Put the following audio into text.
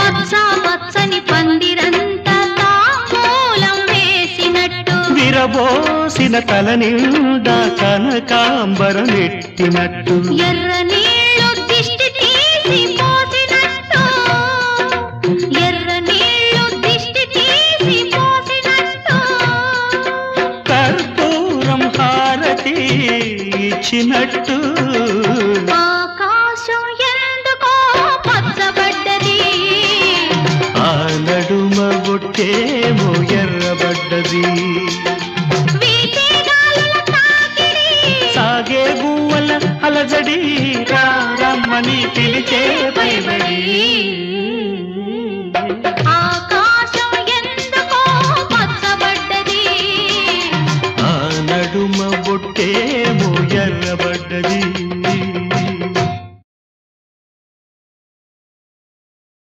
పచ్చ పచ్చని పందిరంతా తాంబూలం వేసినట్టు విరబోసిన తల నిండా కనకాంబరం నెట్టినట్టు ఎర్ర నీళ్ళు దిష్టి తీసి పోసినట్టు ఎర్ర నీళ్ళు దిష్టి తీసి పోసినట్టు కర్పూరం హారతి ఇచ్చినట్టు ఆకాశం ఎందుకో పచ్చబడ్డది ఆ నడుమ బొట్టేమో ఎర్రబడ్డది వీచే గాలుల తాకిడి సాగే గువ్వల అలజడి రమ్మని పిలిచే పైబడి